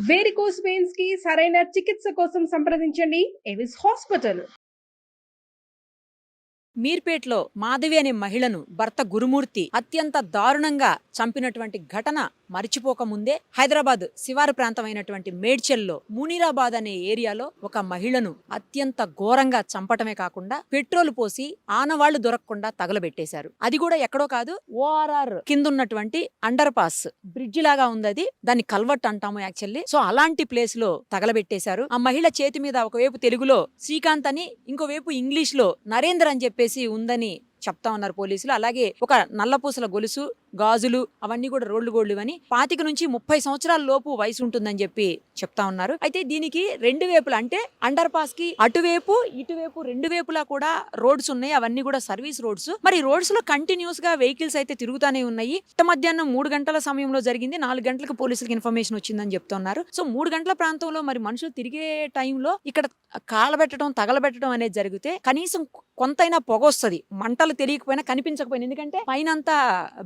Varicose veins కి సరైన చికిత్స కోసం సంప్రదించండి ఎవిస్ హాస్పిటల్. మీర్పేట్లో మాధవి అనే మహిళను భర్త గురుమూర్తి అత్యంత దారుణంగా చంపినటువంటి ఘటన మరిచిపోకముందే హైదరాబాద్ శివారు ప్రాంతమైనటువంటి మేడ్చల్లో మునీరాబాద్ అనే ఏరియాలో ఒక మహిళను అత్యంత ఘోరంగా చంపటమే కాకుండా పెట్రోల్ పోసి ఆనవాళ్లు దొరకకుండా తగలబెట్టేశారు. అది కూడా ఎక్కడో కాదు, ఓఆర్ఆర్ కింద ఉన్నటువంటి అండర్ పాస్ బ్రిడ్జి లాగా ఉంది. అది దాన్ని కల్వర్ట్ అంటాము యాక్చువల్లీ. సో అలాంటి ప్లేస్ లో తగలబెట్టేశారు. ఆ మహిళ చేతి మీద ఒకవైపు తెలుగులో శ్రీకాంత్ అని, ఇంకోవైపు ఇంగ్లీష్ లో నరేంద్ర అని చెప్పేసి ఉందని చెప్తా ఉన్నారు పోలీసులు. అలాగే ఒక నల్లపూసల గొలుసు, గాజులు అవన్నీ కూడా రోడ్లు గోళ్లు అని 25 నుంచి 30 సంవత్సరాల లోపు వయసు ఉంటుందని చెప్పి చెప్తా ఉన్నారు. అయితే దీనికి రెండు వైపులా అంటే అండర్ పాస్ కి అటువైపు ఇటువైపు రెండు వైపులా కూడా రోడ్స్ ఉన్నాయి. అవన్నీ కూడా సర్వీస్ రోడ్స్. మరి రోడ్స్ లో కంటిన్యూస్ గా వెహికల్స్ అయితే తిరుగుతానే ఉన్నాయి. మధ్యాహ్నం 3 గంటల సమయంలో జరిగింది. 4 గంటలకు పోలీసులకు ఇన్ఫర్మేషన్ వచ్చిందని చెప్తున్నారు. సో 3 గంటల ప్రాంతంలో మరి మనుషులు తిరిగే టైంలో ఇక్కడ కాలబెట్టడం తగలబెట్టడం అనేది జరిగితే కనీసం కొంతైనా పొగ వస్తుంది. మంటలు తెలియకపోయినా కనిపించకపోయినా, ఎందుకంటే పైన అంతా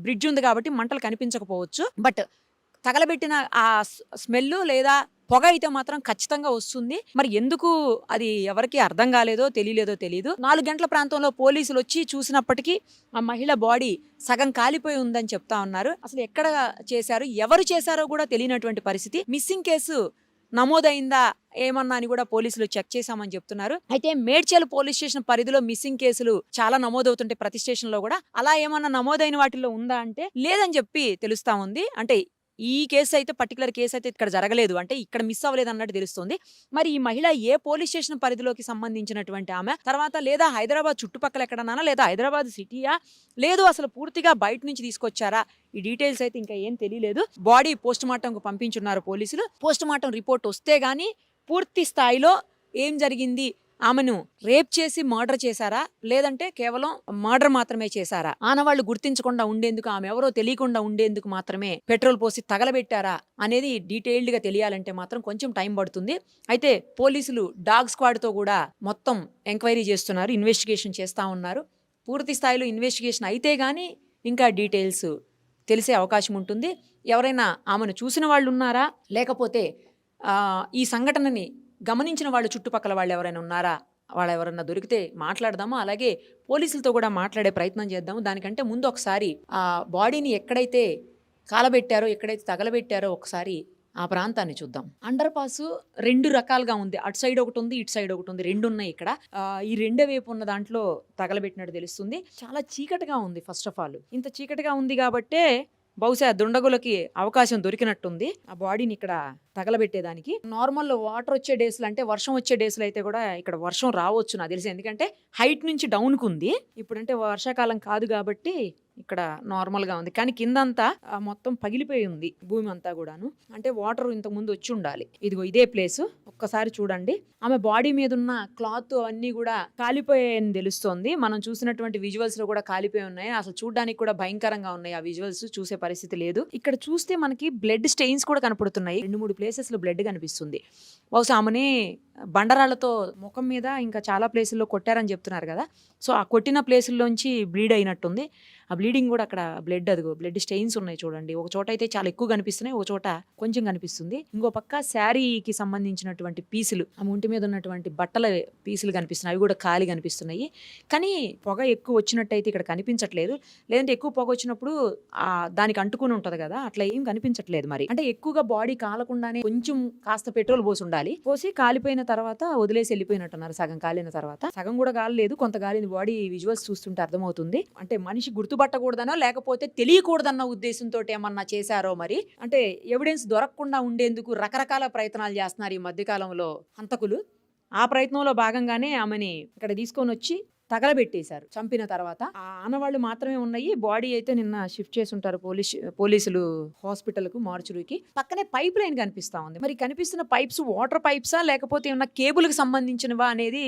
బ్రిడ్జ్ ఉంది కాబట్టి మంటలు కనిపించకపోవచ్చు. బట్ తగలబెట్టిన ఆ స్మెల్ లేదా పొగ అయితే మాత్రం ఖచ్చితంగా వస్తుంది. మరి ఎందుకు అది ఎవరికి అర్థం కాలేదో తెలియదు. 4 గంటల ప్రాంతంలో పోలీసులు వచ్చి చూసినప్పటికీ ఆ మహిళ బాడీ సగం కాలిపోయి ఉందని చెప్తా ఉన్నారు. అసలు ఎక్కడ చేశారు, ఎవరు చేశారో కూడా తెలియనటువంటి పరిస్థితి. మిస్సింగ్ కేసు నమోదైందా ఏమన్నా అని కూడా పోలీసులు చెక్ చేశామని చెప్తున్నారు. అయితే మేడ్చల్ పోలీస్ స్టేషన్ పరిధిలో మిస్సింగ్ కేసులు చాలా నమోదవుతుంటే ప్రతి స్టేషన్ లో కూడా అలా ఏమన్నా నమోదైన వాటిలో ఉందా అంటే లేదని చెప్పి తెలుస్తా ఉంది. అంటే ఈ కేసు అయితే పర్టికులర్ కేసు అయితే ఇక్కడ జరగలేదు, అంటే ఇక్కడ మిస్ అవ్వలేదు అన్నట్టు తెలుస్తుంది. మరి ఈ మహిళ ఏ పోలీస్ స్టేషన్ పరిధిలోకి సంబంధించినటువంటి ఆమె, తర్వాత లేదా హైదరాబాద్ చుట్టుపక్కల ఎక్కడన్నా, లేదా హైదరాబాద్ సిటీయా, లేదు అసలు పూర్తిగా బయట నుంచి తీసుకొచ్చారా, ఈ డీటెయిల్స్ అయితే ఇంకా ఏం తెలియలేదు. బాడీ పోస్ట్ మార్టం కు పంపించున్నారు పోలీసులు. పోస్ట్ మార్టం రిపోర్ట్ వస్తే గానీ పూర్తి స్థాయిలో ఏం జరిగింది, ఆమెను రేప్ చేసి మర్డర్ చేశారా, లేదంటే కేవలం మర్డర్ మాత్రమే చేశారా, ఆనవాళ్లు గుర్తించకుండా ఉండేందుకు, ఆమె ఎవరో తెలియకుండా ఉండేందుకు మాత్రమే పెట్రోల్ పోసి తగలబెట్టారా అనేది డీటెయిల్డ్ గా తెలియాలంటే మాత్రం కొంచెం టైం పడుతుంది. అయితే పోలీసులు డాగ్ స్క్వాడ్ తో కూడా మొత్తం ఎంక్వైరీ చేస్తున్నారు, ఇన్వెస్టిగేషన్ చేస్తా ఉన్నారు. పూర్తి స్థాయిలో ఇన్వెస్టిగేషన్ అయితే గానీ ఇంకా డీటెయిల్స్ తెలిసే అవకాశం ఉంటుంది. ఎవరైనా ఆమెను చూసిన వాళ్ళు ఉన్నారా, లేకపోతే ఈ సంఘటనని గమనించిన వాళ్ళు చుట్టుపక్కల వాళ్ళు ఎవరైనా ఉన్నారా, వాళ్ళు ఎవరన్నా దొరికితే మాట్లాడదాము. అలాగే పోలీసులతో కూడా మాట్లాడే ప్రయత్నం చేద్దాము. దానికంటే ముందు ఒకసారి ఆ బాడీని ఎక్కడైతే కాలబెట్టారో, ఎక్కడైతే తగలబెట్టారో ఒకసారి ఆ ప్రాంతాన్ని చూద్దాం. అండర్ పాస్ 2 రకాలుగా ఉంది. అటు సైడ్ ఒకటి ఉంది, ఇటు సైడ్ ఒకటి ఉంది, 2 ఉన్నాయి ఇక్కడ. ఈ రెండో వైపు ఉన్న దాంట్లో తగలబెట్టినట్టు తెలుస్తుంది. చాలా చీకటిగా ఉంది. ఫస్ట్ ఆఫ్ ఆల్ ఇంత చీకటిగా ఉంది కాబట్టే బహుశా దుండగులకి అవకాశం దొరికినట్టుంది ఆ బాడీని ఇక్కడ తగలబెట్టేదానికి. నార్మల్ వాటర్ వచ్చే డేస్లు అంటే వర్షం వచ్చే డేస్లు అయితే కూడా ఇక్కడ వర్షం రావచ్చు నాకు తెలిసి, ఎందుకంటే హైట్ నుంచి డౌన్కు ఉంది. ఇప్పుడంటే వర్షాకాలం కాదు కాబట్టి ఇక్కడ నార్మల్ గా ఉంది. కానీ కిందంతా మొత్తం పగిలిపోయి ఉంది భూమి అంతా కూడాను. అంటే వాటర్ ఇంతకు ముందు వచ్చి ఉండాలి. ఇదిగో ఇదే ప్లేస్, ఒక్కసారి చూడండి. ఆమె బాడీ మీద ఉన్న క్లాత్ అన్ని కూడా కాలిపోయాయని తెలుస్తోంది. మనం చూసినటువంటి విజువల్స్ లో కూడా కాలిపోయి ఉన్నాయి. అసలు చూడడానికి కూడా భయంకరంగా ఉన్నాయి. ఆ విజువల్స్ చూసే పరిస్థితి లేదు. ఇక్కడ చూస్తే మనకి బ్లడ్ స్టెయిన్స్ కూడా కనపడుతున్నాయి. 2-3 ప్లేసెస్ లో బ్లడ్ కనిపిస్తుంది. బహుశా ఆమెని బండరాళ్లతో ముఖం మీద ఇంకా చాలా ప్లేసుల్లో కొట్టారని చెప్తున్నారు కదా. సో ఆ కొట్టిన ప్లేసుల్లోంచి బ్లీడ్ అయినట్టుంది. ఆ బ్లీడింగ్ కూడా అక్కడ బ్లడ్, అదిగో బ్లడ్ స్టెయిన్స్ ఉన్నాయి చూడండి. ఒక చోట అయితే చాలా ఎక్కువ కనిపిస్తున్నాయి, ఒక చోట కొంచెం కనిపిస్తుంది. ఇంకో పక్క శారీకి సంబంధించినటువంటి పీసులు, ఆ ఒంటి మీద ఉన్నటువంటి బట్టల పీసులు కనిపిస్తున్నాయి, అవి కూడా ఖాళీ కనిపిస్తున్నాయి. కానీ పొగ ఎక్కువ వచ్చినట్టయితే ఇక్కడ కనిపించట్లేదు. లేదంటే ఎక్కువ పొగ వచ్చినప్పుడు దానికి అంటుకుని ఉంటది కదా, అట్లా ఏం కనిపించట్లేదు. మరి అంటే ఎక్కువగా బాడీ కాలకుండానే కొంచెం కాస్త పెట్రోల్ పోసి ఉండాలి. పోసి కాలిపోయిన తర్వాత వదిలేసి వెళ్ళిపోయినట్టున్నారు. సగం కాలిన తర్వాత, సగం కూడా కాలేదు, కొంత కాలింది. బాడీ విజువల్స్ చూస్తుంటే అర్థమవుతుంది. అంటే మనిషి గుర్తుపట్టకూడదనో లేకపోతే తెలియకూడదన్న ఉద్దేశంతో ఏమన్నా చేశారో మరి. అంటే ఎవిడెన్స్ దొరకకుండా ఉండేందుకు రకరకాల ప్రయత్నాలు చేస్తున్నారు ఈ మధ్యకాలంలో హంతకులు. ఆ ప్రయత్నంలో భాగంగానే ఆమెని ఇక్కడ తీసుకొని వచ్చి తగలబెట్టేశారు చంపిన తర్వాత. ఆ ఆనవాళ్లు మాత్రమే ఉన్నాయి. బాడీ అయితే నిన్న షిఫ్ట్ చేసి ఉంటారు పోలీసులు హాస్పిటల్ కు, మార్చురీకి. పక్కనే పైప్ లైన్ కనిపిస్తా ఉంది. మరి కనిపిస్తున్న పైప్స్ వాటర్ పైప్సా లేకపోతే ఏమన్నా కేబుల్ కి సంబంధించినవా అనేది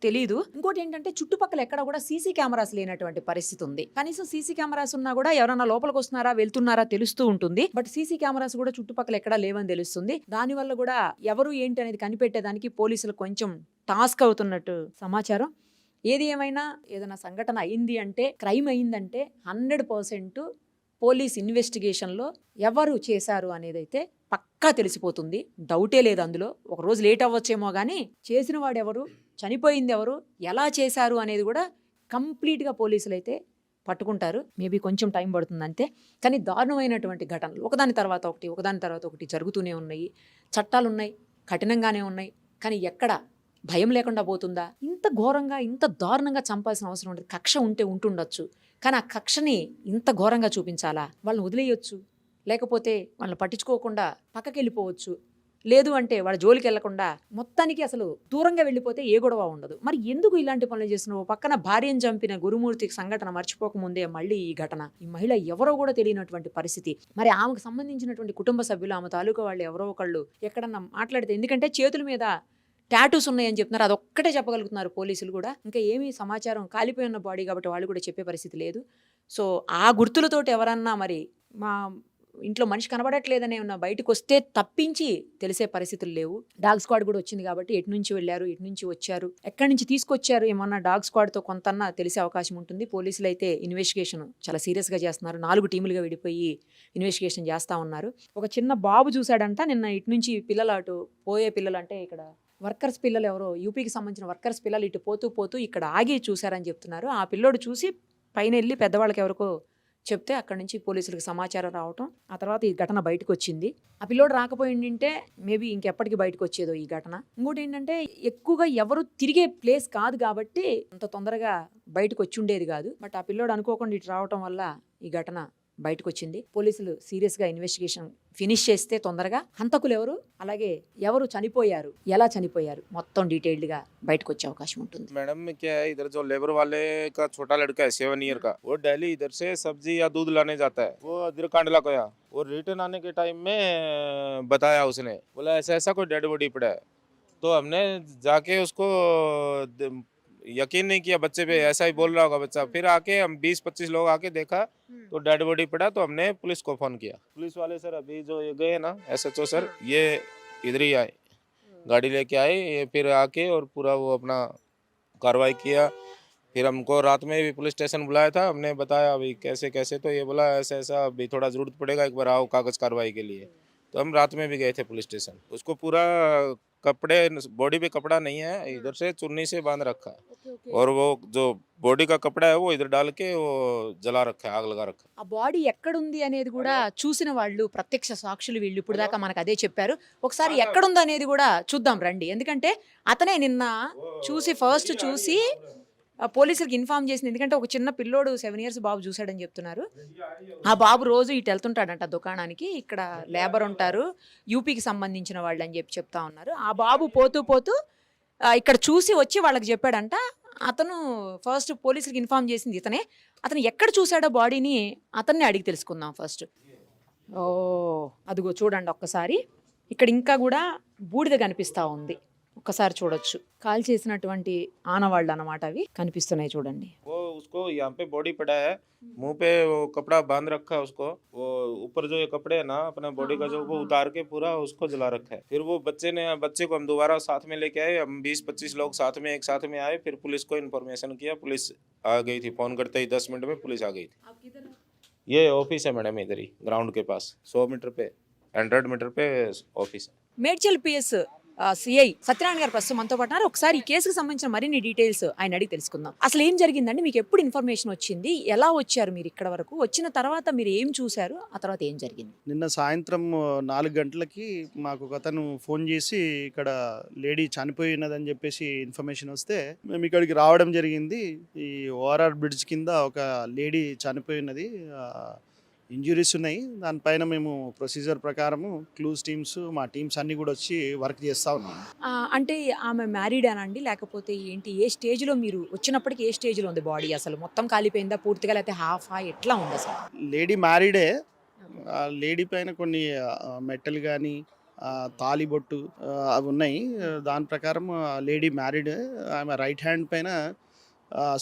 తెలీదు. ఇంకోటి ఏంటంటే చుట్టుపక్కల ఎక్కడ కూడా సీసీ కెమెరాస్ లేనటువంటి పరిస్థితి ఉంది. కనీసం సీసీ కెమెరాస్ ఉన్నా కూడా ఎవరన్నా లోపలికి వస్తున్నారా వెళ్తున్నారా తెలుస్తూ ఉంటుంది. బట్ సీసీ కెమెరాస్ కూడా చుట్టుపక్కల ఎక్కడా లేవని తెలుస్తుంది. దానివల్ల కూడా ఎవరు ఏంటి అనేది కనిపెట్టేదానికి పోలీసులు కొంచెం టాస్క్ అవుతున్నట్టు సమాచారం. ఏది ఏమైనా ఏదైనా సంఘటన అయింది అంటే, క్రైమ్ అయిందంటే 100% పోలీస్ ఇన్వెస్టిగేషన్లో ఎవరు చేశారు అనేది అయితే పక్కా తెలిసిపోతుంది. డౌటే లేదు అందులో. ఒక రోజు లేట్ అవ్వచ్చేమో కానీ చేసిన వాడు ఎవరు, చనిపోయింది ఎవరు, ఎలా చేశారు అనేది కూడా కంప్లీట్గా పోలీసులు అయితే పట్టుకుంటారు. మేబీ కొంచెం టైం పడుతుంది అంతే. కానీ దారుణమైనటువంటి ఘటనలు ఒకదాని తర్వాత ఒకటి జరుగుతూనే ఉన్నాయి. చట్టాలు ఉన్నాయి, కఠినంగానే ఉన్నాయి. కానీ ఎక్కడ భయం లేకుండా పోతుందా? ఇంత ఘోరంగా ఇంత దారుణంగా చంపాల్సిన అవసరం ఉండదు. కక్ష ఉంటే ఉంటుండొచ్చు, కానీ ఆ కక్షని ఇంత ఘోరంగా చూపించాలా? వాళ్ళని వదిలేయొచ్చు, లేకపోతే వాళ్ళని పట్టించుకోకుండా పక్కకి వెళ్ళిపోవచ్చు. లేదు అంటే వాళ్ళ జోలికి వెళ్లకుండా మొత్తానికి అసలు దూరంగా వెళ్ళిపోతే ఏ గొడవ ఉండదు. మరి ఎందుకు ఇలాంటి పనులు చేస్తున్నావు? పక్కన భార్యను చంపిన గురుమూర్తికి సంఘటన మర్చిపోకముందే మళ్ళీ ఈ ఘటన. ఈ మహిళ ఎవరో కూడా తెలియనటువంటి పరిస్థితి. మరి ఆమెకు సంబంధించినటువంటి కుటుంబ సభ్యులు, ఆమె తాలూకా వాళ్ళు ఎవరో ఒకళ్ళు ఎక్కడన్నా మాట్లాడితే, ఎందుకంటే చేతుల మీద టాటూస్ ఉన్నాయని చెప్తున్నారు, అదొక్కటే చెప్పగలుగుతున్నారు పోలీసులు కూడా. ఇంకా ఏమీ సమాచారం, కాలిపోయి ఉన్న బాడీ కాబట్టి వాళ్ళు కూడా చెప్పే పరిస్థితి లేదు. సో ఆ గుర్తులతోటి ఎవరన్నా మరి మా ఇంట్లో మనిషి కనబడట్లేదనే ఉన్న బయటకు వస్తే తప్పించి తెలిసే పరిస్థితులు లేవు. డాగ్ స్క్వాడ్ కూడా వచ్చింది కాబట్టి ఎటు నుంచి వెళ్ళారు, ఎటు నుంచి వచ్చారు, ఎక్కడి నుంచి తీసుకొచ్చారు, ఏమన్నా డాగ్ స్క్వాడ్తో కొంతన్నా తెలిసే అవకాశం ఉంటుంది. పోలీసులు అయితే ఇన్వెస్టిగేషన్ చాలా సీరియస్గా చేస్తున్నారు. 4 టీములుగా విడిపోయి ఇన్వెస్టిగేషన్ చేస్తూ ఉన్నారు. ఒక చిన్న బాబు చూశాడంట నిన్న, ఇటు నుంచి పిల్లలు అటు పోయే పిల్లలు, అంటే ఇక్కడ వర్కర్స్ పిల్లలు ఎవరో యూపీకి సంబంధించిన వర్కర్స్ పిల్లలు ఇటు పోతూ ఇక్కడ ఆగి చూశారని చెప్తున్నారు. ఆ పిల్లోడు చూసి పైన వెళ్ళి పెద్దవాళ్ళకి ఎవరికో చెప్తే అక్కడి నుంచి పోలీసులకు సమాచారం రావటం, ఆ తర్వాత ఈ ఘటన బయటకు వచ్చింది. ఆ పిల్లోడు రాకపోయిందంటే మేబీ ఇంకెప్పటికి బయటకు వచ్చేదో ఈ ఘటన. ఇంకోటి ఏంటంటే ఎక్కువగా ఎవరు తిరిగే ప్లేస్ కాదు కాబట్టి అంత తొందరగా బయటకు వచ్చి ఉండేది కాదు. బట్ ఆ పిల్లోడు అనుకోకుండా ఇటు రావటం వల్ల ఈ ఘటన బయటకు వచ్చింది. పోలీసులు సీరియస్గా ఇన్వెస్టిగేషన్ ఫినిష్ చేస్తే తొందరగా హంతకులు ఎవరు, అలాగే ఎవరు చనిపోయారు, ఎలా చనిపోయారు, మొత్తం డీటెయిల్డ్గా బయటకు వచ్చే అవకాశం ఉంటుంది. मैडम में क्या है, इधर जो लेबर वाले का छोटा लड़का है 7 ईयर का, वो डेली इधर से सब्जी या दूध लाने जाता है। वो इधर कांडला गया, वो रिटर्न आने के टाइम में बताया उसने, बोला ऐसा ऐसा कोई डेड बॉडी पड़ा है। तो हमने जाके उसको यकीन नहीं किया बच्चे पे, ऐसा ही बोल रहा होगा बच्चा। फिर आके हम 20-25 लोग आके देखा तो डेड बॉडी पड़ा, तो हमने पुलिस को फोन किया। पुलिस वाले सर अभी जो ये गए ना SHO सर, ये इधर ही आए, गाड़ी लेके आए, ये फिर आके और पूरा वो अपना कार्रवाई किया। फिर हमको रात में भी पुलिस स्टेशन बुलाया था, हमने बताया अभी कैसे कैसे, तो ये बोला ऐसा ऐसा अभी थोड़ा ज़रूरत पड़ेगा, एक बार आओ कागज़ कार्रवाई के लिए। तो हम रात में भी गए थे पुलिस स्टेशन। उसको पूरा कपड़े, बॉडी पे कपड़ा नहीं है, इधर से चुन्नी से बांध रखा है, और वो जो बॉडी का कपड़ा है वो इधर डाल के वो जला रखा है, आग लगा रखा है। ఆ బాడీ ఎక్కడుంది అనేది కూడా చూసిన వాళ్ళు, ప్రత్యక్ష సాక్షులు వీళ్ళు ఇప్పుడు దాకా మనకు అదే చెప్పారు. ఒకసారి ఎక్కడుంది అనేది కూడా చూద్దాం రండి. ఎందుకంటే అతనే నిన్న చూసి ఫస్ట్ చూసి పోలీసులకు ఇన్ఫార్మ్ చేసింది. ఎందుకంటే ఒక చిన్న పిల్లోడు 7 ఇయర్స్ బాబు చూశాడని చెప్తున్నారు. ఆ బాబు రోజు ఇటు వెళ్తుంటాడంట దుకాణానికి, ఇక్కడ లేబర్ ఉంటారు యూపీకి సంబంధించిన వాళ్ళు అని చెప్తా ఉన్నారు. ఆ బాబు పోతూ ఇక్కడ చూసి వచ్చి వాళ్ళకి చెప్పాడంట. అతను ఫస్ట్ పోలీసులకు ఇన్ఫార్మ్ చేసింది ఇతనే. అతను ఎక్కడ చూశాడో బాడీని అతన్ని అడిగి తెలుసుకుందాం ఫస్ట్. ఓ అదిగో చూడండి ఒక్కసారి, ఇక్కడ ఇంకా కూడా బూడిద కనిపిస్తూ ఉంది. ఒక్కసారి చూడొచ్చు, కాల్ చేసినటువంటి ఆనవాళ్ళు అన్నమాట అవి కనిపిస్తున్నాయి చూడండి. वो उसको यहाँ पे बॉडी पड़ा है, मुंह पे वो कपड़ा बांध रखा है उसको, वो ऊपर जो ये कपड़े है ना अपना बॉडी का जो, वो उतार के पूरा उसको जला रखा है। फिर वो बच्चे को हम दोबारा साथ में लेके आए, हम 20-25 लोग साथ में एक साथ में आए, फिर पुलिस को इन्फॉर्मेशन किया, पुलिस आ गई थी, फोन करते ही 10 मिनट में पुलिस आ गई थी। ये ऑफिस है मैडम, इधर ही ग्राउंड के पास 100 मीटर पे 100 मीटर पे ऑफिस है। మేడ్చల్ పిఎస్ సిఐ సత్యనారాయణ గారు ప్రస్తుతం మనతో పాటు ఉన్నారు. ఒకసారి ఈ కేసుకు సంబంధించిన మరిన్ని డీటెయిల్స్ ఆయన అడిగి తెలుసుకుందాం. అసలు ఏం జరిగిందండి, మీకు ఎప్పుడు ఇన్ఫర్మేషన్ వచ్చింది, ఎలా వచ్చారు మీరు ఇక్కడ వరకు, వచ్చిన తర్వాత మీరు ఏం చూశారు, ఆ తర్వాత ఏం జరిగింది? నిన్న సాయంత్రం 4 గంటలకి మాకు ఒక అతను ఫోన్ చేసి ఇక్కడ లేడీ చనిపోయినదని చెప్పేసి ఇన్ఫర్మేషన్ వస్తే మేము ఇక్కడికి రావడం జరిగింది. ఈ ఓఆర్ఆర్ బ్రిడ్జ్ కింద ఒక లేడీ చనిపోయినది, ఇంజురీస్ ఉన్నాయి. దానిపైన మేము ప్రొసీజర్ ప్రకారము క్లూస్ టీమ్స్, మా టీమ్స్ అన్నీ కూడా వచ్చి వర్క్ చేస్తూ ఉన్నాం. అంటే ఆమె మ్యారీడేనా అండి, లేకపోతే ఏంటి, ఏ స్టేజ్లో మీరు వచ్చినప్పటికి ఏ స్టేజ్లో ఉంది బాడీ, అసలు మొత్తం కాలిపోయిందా పూర్తిగా, లేకపోతే హాఫా, ఎట్లా ఉంది అసలు? లేడీ మ్యారీడే. ఆ లేడీ పైన కొన్ని మెట్టలు కానీ తాలిబొట్టు అవి ఉన్నాయి. దాని ప్రకారం లేడీ మ్యారీడ్. ఆమె రైట్ హ్యాండ్ పైన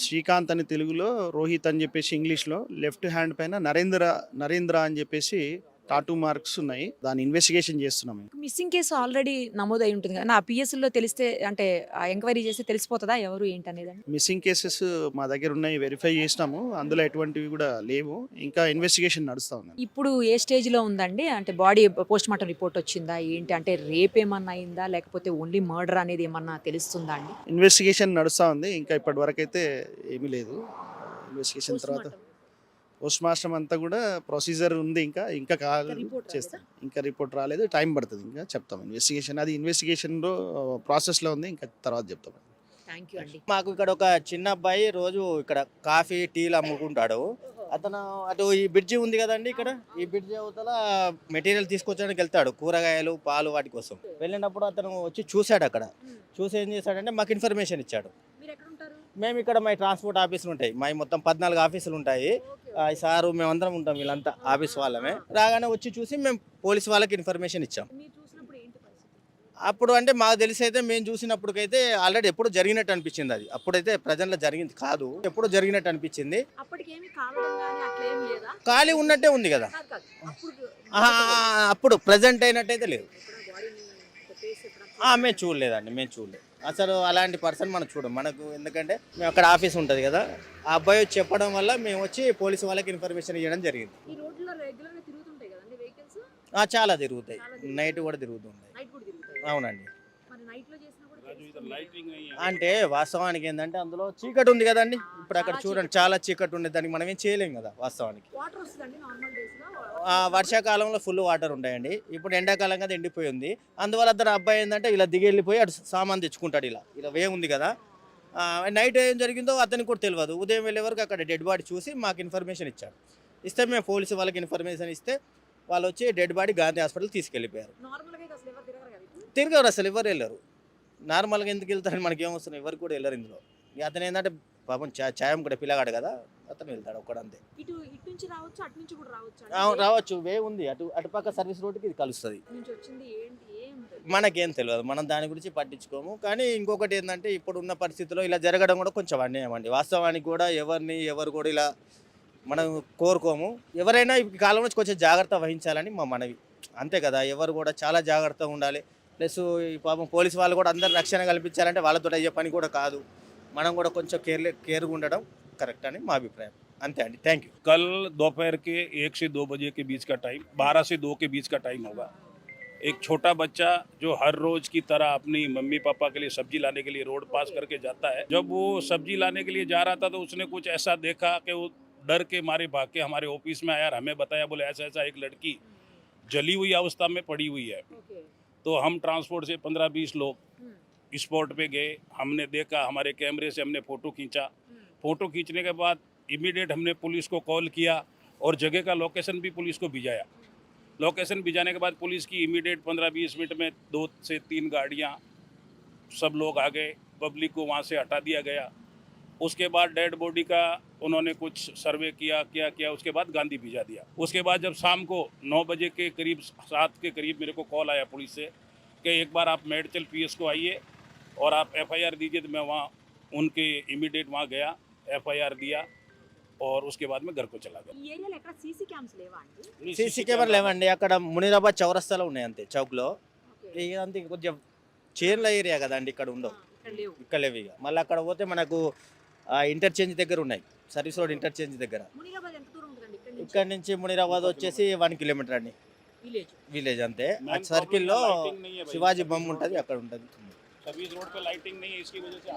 శ్రీకాంత్ అని తెలుగులో, రోహిత్ అని చెప్పేసి ఇంగ్లీష్లో, లెఫ్ట్ హ్యాండ్ పైన నరేంద్ర అని చెప్పేసి టాటూ మార్క్స్ ఉన్నాయి. దాని ఇన్వెస్టిగేషన్ చేస్తున్నాం. మిస్సింగ్ కేసు ఆల్రెడీ నమోదై ఉంటుంది కదా, నా పిఎస్లో తెలిస్తే అంటే ఆ ఎంక్వైరీ చేస్తే తెలిసిపోతుందా ఎవరు ఏంటి అనేది? మిస్సింగ్ కేసెస్ మా దగ్గర ఉన్నాయి, వెరిఫై చేసినాము. అందులో ఎటువంటివి కూడా లేవు. ఇంకా ఇన్వెస్టిగేషన్ నడుస్తూ ఉంది. ఇప్పుడు ఏ స్టేజ్లో ఉందండి? అంటే బాడీ పోస్ట్ మార్టం రిపోర్ట్ వచ్చిందా ఏంటి? అంటే రేప్ ఏమన్నా అయిందా లేకపోతే ఓన్లీ మర్డర్ అనేది ఏమన్నా తెలుస్తుందా అండి? ఇన్వెస్టిగేషన్ నడుస్తూ ఉంది. ఇంకా ఇప్పటి వరకు అయితే ఏమీ లేదు. ఇన్వెస్టిగేషన్ తర్వాత పోస్ట్ మార్టం అంతా కూడా ప్రొసీజర్ ఉంది. ఇంకా చేస్తాం. ఇంకా రిపోర్ట్ రాలేదు, టైం పడుతుంది. ఇంకా చెప్తాం. ఇన్వెస్టిగేషన్ అది ఇన్వెస్టిగేషన్లో ప్రాసెస్లో ఉంది. ఇంకా తర్వాత చెప్తాం. థ్యాంక్ యూ అండి. మాకు ఇక్కడ ఒక చిన్న అబ్బాయి రోజు ఇక్కడ కాఫీ టీలు అమ్ముకుంటాడు. అతను అటు ఈ బ్రిడ్జి ఉంది కదండి, ఇక్కడ ఈ బ్రిడ్జి అవతల మెటీరియల్ తీసుకొచ్చడానికి వెళ్తాడు, కూరగాయలు పాలు వాటి కోసం. వెళ్ళినప్పుడు అతను వచ్చి చూశాడు. అక్కడ చూసి ఏం చేశాడంటే మాకు ఇన్ఫర్మేషన్ ఇచ్చాడు. మేము ఇక్కడ మా ట్రాన్స్పోర్ట్ ఆఫీసులు ఉంటాయి, మా మొత్తం 14 ఆఫీసులు ఉంటాయి. సారు మేమందరం ఉంటాం, వీళ్ళంతా ఆఫీస్ వాళ్ళమే. రాగానే వచ్చి చూసి మేము పోలీస్ వాళ్ళకి ఇన్ఫర్మేషన్ ఇచ్చాం. అప్పుడు అంటే మాకు తెలిసి అయితే మేము చూసినప్పటికైతే ఆల్రెడీ ఎప్పుడు జరిగినట్టు అనిపించింది. అది అప్పుడైతే ప్రజల్లో జరిగింది కాదు, ఎప్పుడు జరిగినట్టు అనిపించింది. ఖాళీ ఉన్నట్టే ఉంది కదా, అప్పుడు ప్రజెంట్ అయినట్టయితే లేదు. మేము చూడలేదండి, మేము చూడలేదు అసలు. అలాంటి పర్సన్ మనం చూడం. మనకు ఎందుకంటే మేము అక్కడ ఆఫీస్ ఉంటుంది కదా, ఆ అబ్బాయి వచ్చి చెప్పడం వల్ల మేము వచ్చి పోలీసు వాళ్ళకి ఇన్ఫర్మేషన్ ఇవ్వడం జరిగింది. చాలా తిరుగుతాయి, నైట్ కూడా తిరుగుతుంటాయి. అవునండి. అంటే వాస్తవానికి ఏంటంటే అందులో చీకటి ఉంది కదండి. ఇప్పుడు అక్కడ చూడండి చాలా చీకటి ఉంది, దానికి మనం ఏం చేయలేం కదా వాస్తవానికి. వర్షాకాలంలో ఫుల్ వాటర్ ఉంటాయండి. ఇప్పుడు ఎండాకాలం కదా ఎండిపోయి ఉంది. అందువల్ల అతను అబ్బాయి ఏంటంటే ఇలా దిగి వెళ్ళిపోయి అటు సామాన్ తెచ్చుకుంటాడు. ఇలా వే ఉంది కదా, నైట్ ఏం జరిగిందో అతనికి కూడా తెలియదు. ఉదయం వెళ్ళే వరకు అక్కడ డెడ్ బాడీ చూసి మాకు ఇన్ఫర్మేషన్ ఇచ్చాడు. ఇస్తే మేము పోలీసు వాళ్ళకి ఇన్ఫర్మేషన్ ఇస్తే వాళ్ళు వచ్చి డెడ్ బాడీ గాంధీ హాస్పిటల్ తీసుకెళ్ళిపోయారు. తిరిగారు, అసలు ఎవరు వెళ్ళరు. నార్మల్గా ఎందుకు వెళ్తారని మనకి ఏమొస్తుంది, ఎవరు కూడా వెళ్ళరు ఇందులో. అతను ఏంటంటే పాపం చాయం కూడా పిల్లగాడు కదా, అతను వెళ్తాడు ఒక్కడంతే. రావచ్చు, వే ఉంది అటుపక్క సర్వీస్ రోడ్డుకి ఇది కలుస్తుంది. మనకేం తెలియదు, మనం దాని గురించి పట్టించుకోము. కానీ ఇంకొకటి ఏంటంటే ఇప్పుడు ఉన్న పరిస్థితుల్లో ఇలా జరగడం కూడా కొంచెం అన్యాయం అండి. వాస్తవానికి కూడా ఎవరు కూడా ఇలా మనం కోరుకోము. ఎవరైనా ఈ కాలం నుంచి కొంచెం జాగ్రత్త వహించాలని మా మనవి, అంతే కదా. ఎవరు కూడా చాలా జాగ్రత్తగా ఉండాలి. ప్లస్ ఈ పాపం పోలీసు వాళ్ళు కూడా అందరు రక్షణ కల్పించాలంటే వాళ్ళతో అయ్యే పని కూడా కాదు. మనం కూడా కొంచెం కేర్గా ఉండడం కరెక్ట్ అని మా అభిప్రాయం. అంతే అండి, థ్యాంక్ యూ. कल दोपहर के 1 से 2 बजे के बीच का टाइम, 12 से 2 के बीच का टाइम होगा। एक छोटा बच्चा जो हर रोज की तरह अपनी मम्मी पापा के लिए सब्जी लाने के लिए रोड पास करके जाता है, जब वो सब्जी लाने के लिए जा रहा था तो उसने कुछ ऐसा देखा कि वो डर के मारे भाग के हमारे ऑफिस में आया और हमें बताया, बोले ऐसा एक लड़की जली हुई अवस्था में पड़ी हुई है। तो हम ट्रांसपोर्ट से 15-20 लोग स्पॉट पे गए, हमने देखा, हमारे कैमरे से हमने फ़ोटो खींचा। फ़ोटो खींचने के बाद इमीडिएट हमने पुलिस को कॉल किया और जगह का लोकेशन भी पुलिस को भिजाया। लोकेशन भिजाने के बाद पुलिस की इमीडिएट 15-20 मिनट में 2 से 3 गाड़ियाँ, सब लोग आ गए, पब्लिक को वहाँ से हटा दिया गया। उसके बाद डेड बॉडी का उन्होंने कुछ सर्वे किया, उसके बाद गांधी भिजा दिया। उसके बाद जब शाम को 9 बजे के करीब 7 के करीब मेरे को कॉल आया पुलिस से कि एक बार आप मेडचल पीएस को आइए और आप एफआईआर दीजिए। तो मैं वहाँ उनके इमीडिएट वहाँ गया, एफआईआर दिया और उसके बाद मैं घर को चला गया। సీసీ కెమెరా లేవండి, అక్కడ మునీరాబాద్ చౌరస్తాలో ఉన్నాయి అంతే, చౌక్లో. ఇదంతా కొంచెం చీరల ఏరియా కదండి, ఇక్కడ ఉండవు, ఇక్కడ లేవు. ఇక మళ్ళీ అక్కడ పోతే మనకు ఇంటర్చేంజ్ దగ్గర ఉన్నాయి, సర్వీస్ రోడ్ ఇంటర్చేంజ్ దగ్గర. ఇక్కడ నుంచి మునీరాబాద్ వచ్చేసి 1 కిలోమీటర్ అండి, విలేజ్ అంతే. ఆ సర్కిల్లో శివాజీ బొమ్మ ఉంటుంది, అక్కడ ఉంటుంది. सर्विस रोड पे लाइटिंग नहीं है, इसकी वजह से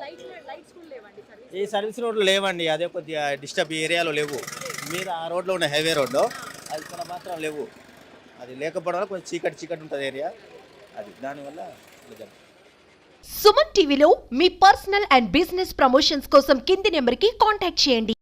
ఈ సర్వీస్ రోడ్లు లేవండి, అదే కొద్దిగా డిస్టర్బ్ ఏరియాలో లేవు. మీరు ఆ రోడ్లో ఉన్న హైవే రోడ్లో, అది ఇక్కడ మాత్రం లేవు. అది లేకపోవడం వల్ల కొంచెం చీకటి ఉంటుంది ఏరియా, అది దానివల్ల. సుమన్ టీవీలో మీ పర్సనల్ అండ్ బిజినెస్ ప్రమోషన్స్ కోసం కింది నెంబర్కి కాంటాక్ట్ చేయండి.